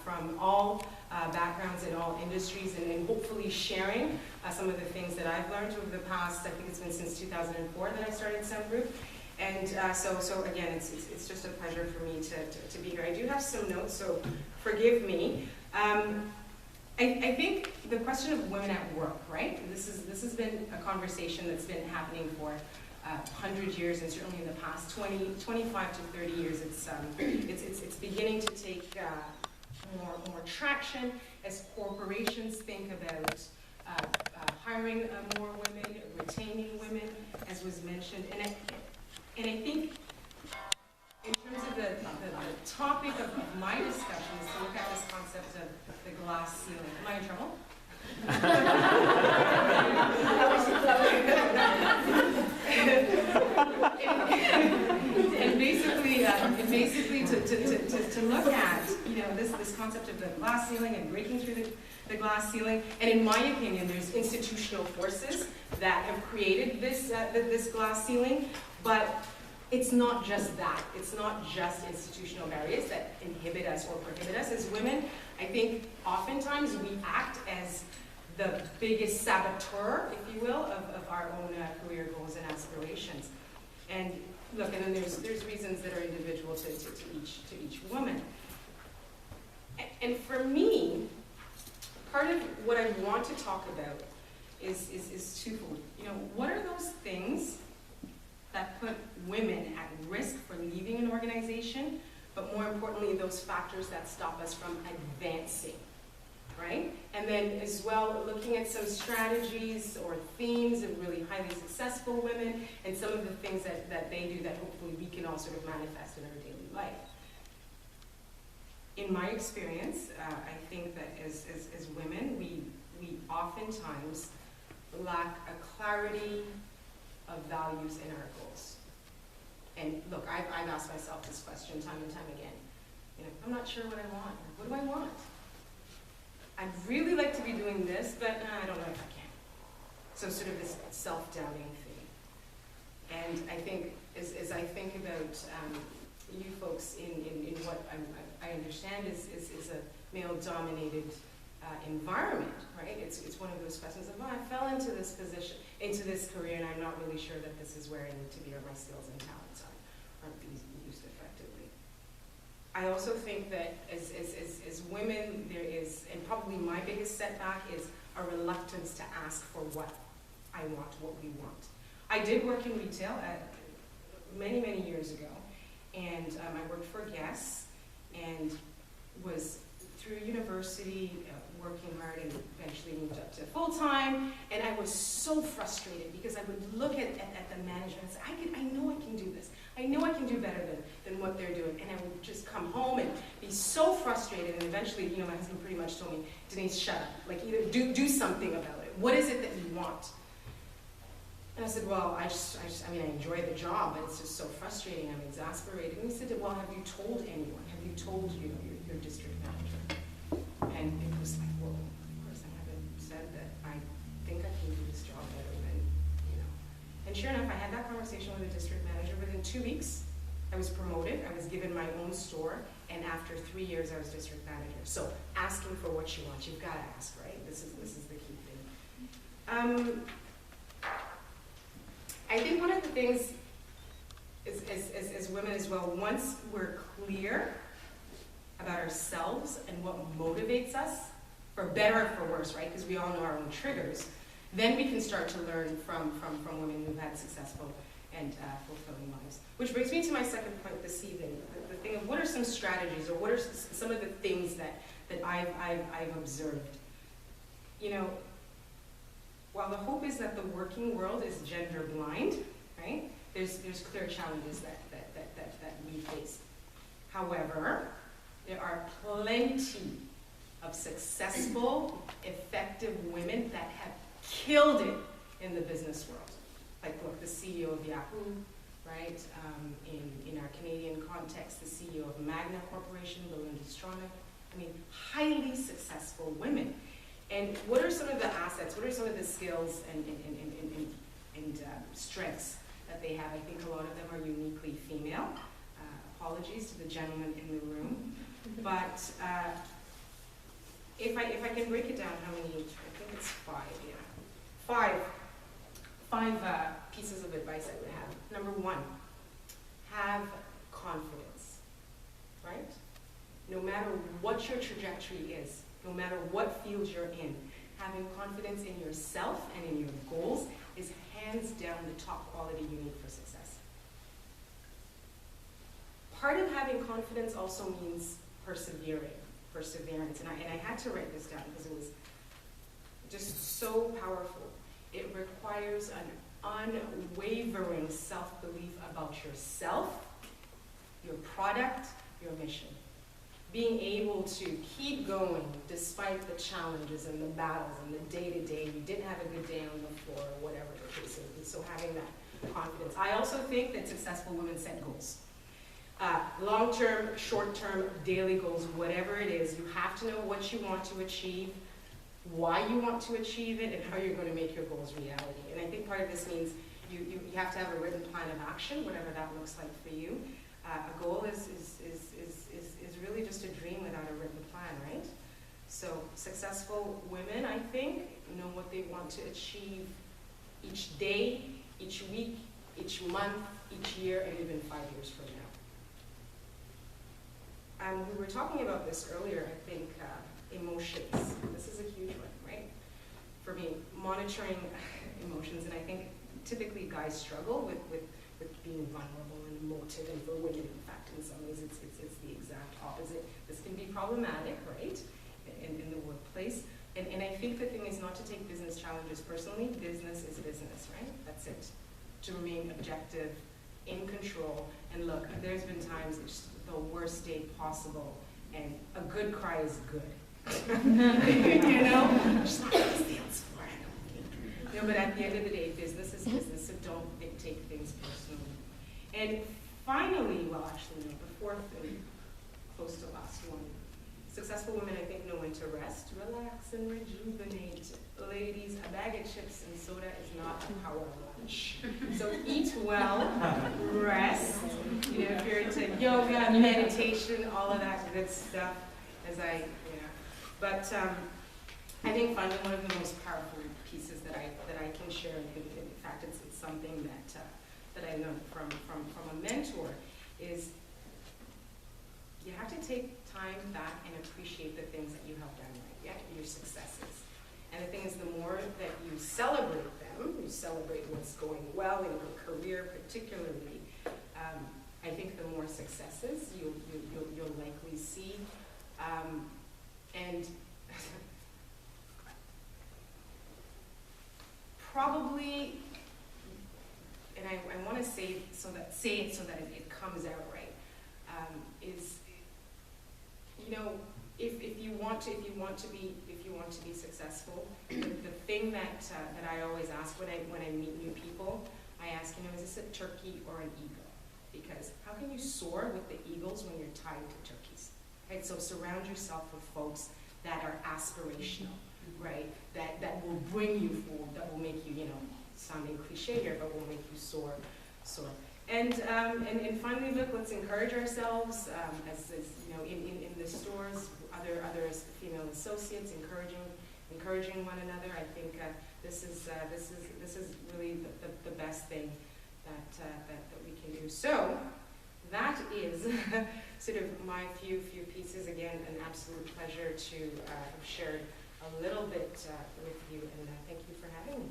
from all backgrounds and all industries, and hopefully sharing some of the things that I've learned over the past, I think it's been since 2004 that I started Some Group. And so again, it's just a pleasure for me to be here. I do have some notes, so forgive me. I think the question of women at work, right? This has been a conversation that's been happening for 100 years, and certainly in the past 25 to 30 years, it's beginning to take more traction as corporations think about hiring more women, retaining women, as was mentioned. And I think in terms of the topic of my discussion is to look at this concept of the glass ceiling. Am I in trouble? and basically to look at this concept of the glass ceiling and breaking through the glass ceiling. And in my opinion, there's institutional forces that have created this glass ceiling, but it's not just that. It's not just institutional barriers that inhibit us or prohibit us as women. I think oftentimes we act as the biggest saboteur, if you will, of our own career goals and aspirations. And look, and then there's reasons that are individual to each woman. And for me, part of what I want to talk about is twofold. What are those things that put women at risk for leaving an organization, but more importantly, those factors that stop us from advancing, right? And then as well, looking at some strategies or themes of really highly successful women and some of the things that they do that hopefully we can all sort of manifest in our daily life. In my experience, I think that as women, we oftentimes lack a clarity of values in our goals. And look, I've asked myself this question time and time again. I'm not sure what I want. What do I want? I'd really like to be doing this, but I don't know if I can. So sort of this self-doubting thing. And I think, as I think about you folks in what I understand is a male-dominated environment, right? It's one of those questions of, I fell into this position, into this career, and I'm not really sure that this is where I need to be, or my skills and talents aren't being used effectively. I also think that as women, there is, and probably my biggest setback is a reluctance to ask for what I want, what we want. I did work in retail many, many years ago, and I worked for Guess, and was through university, working hard, and eventually moved up to full-time, and I was so frustrated because I would look at the management and say, I know I can do this. I know I can do better than what they're doing, and I would just come home and be so frustrated, and eventually, my husband pretty much told me, Denise, shut up. Like, either do something about it. What is it that you want? And I said, well, I enjoy the job, but it's just so frustrating. I'm exasperated. And he said, well, have you told anyone? Have you told, your district manager? And it was like, well, of course I haven't said that I think I can do this job better than, And sure enough, I had that conversation with the district manager. Within 2 weeks, I was promoted. I was given my own store. And after 3 years, I was district manager. So asking for what you want, you've got to ask, right? This is the key thing. I think one of the things as women as well, once we're clear about ourselves and what motivates us, for better or for worse, right? Because we all know our own triggers, then we can start to learn from women who've had successful and fulfilling lives. Which brings me to my second point this evening, the thing of what are some strategies, or what are some of the things that I've observed. While the hope is that the working world is gender blind, right? There's clear challenges that we face. However, there are plenty of successful, effective women that have killed it in the business world. Like, look, the CEO of Yahoo, right? In our Canadian context, the CEO of Magna Corporation, Belinda Stronach. Highly successful women. And what are some of the assets, what are some of the skills and strengths that they have? I think a lot of them are uniquely female. Apologies to the gentleman in the room. But if I can break it down, how many? I think it's 5. Yeah, five pieces of advice I would have. Number 1, have confidence. Right? No matter what your trajectory is, no matter what field you're in, having confidence in yourself and in your goals is hands down the top quality you need for success. Part of having confidence also means perseverance. And I had to write this down because it was just so powerful. It requires an unwavering self-belief about yourself, your product, your mission. Being able to keep going despite the challenges and the battles and the day-to-day. You didn't have a good day on the floor or whatever the case may be. So having that confidence. I also think that successful women set goals. Long-term, short-term, daily goals, whatever it is, you have to know what you want to achieve, why you want to achieve it, and how you're going to make your goals reality. And I think part of this means you have to have a written plan of action, whatever that looks like for you. A goal is really just a dream without a written plan, right? So successful women, I think, know what they want to achieve each day, each week, each month, each year, and even 5 years from now. We were talking about this earlier, I think, emotions. This is a huge one, right? For me, monitoring emotions, and I think typically guys struggle with being vulnerable and emotive, and for women, in fact, in some ways, it's the exact opposite. This can be problematic, right, in the workplace. And I think the thing is not to take business challenges personally. Business is business, right? That's it. To remain objective, in control, and look, there's been times it's the worst day possible, and a good cry is good. You know? Just like, this feels for it. You know, but at the end of the day, business is business, so don't take things personally. And finally, well, actually, no, the fourth and close to last one. Successful women, I think, know when to rest, relax, and rejuvenate. Ladies, a bag of chips and soda is not a power lunch. So eat well, rest. You know, if you're into yoga, meditation, all of that good stuff, But I think finally one of the most powerful pieces that I can share, and in fact, it's something that I learned from a mentor, is you have to take time back and appreciate the things that you have done right, yeah, your successes. And the thing is, the more that you celebrate them, you celebrate what's going well in your career particularly, I think the more successes you'll likely see. And probably, and I want to say it so that it comes out right, is, you know, if you want to be successful, the thing that I always ask when I meet new people, I ask, you know, is this a turkey or an eagle? Because how can you soar with the eagles when you're tied to turkeys? Right? So surround yourself with folks that are aspirational, right? That will bring you forward, that will make you, you know, sounding cliche here, but will make you soar. And finally, look, let's encourage ourselves, as you know, in the stores, other female associates, encouraging one another. I think this is really the best thing that we can do. So that is sort of my few pieces. Again, an absolute pleasure to have shared a little bit with you, and thank you for having me.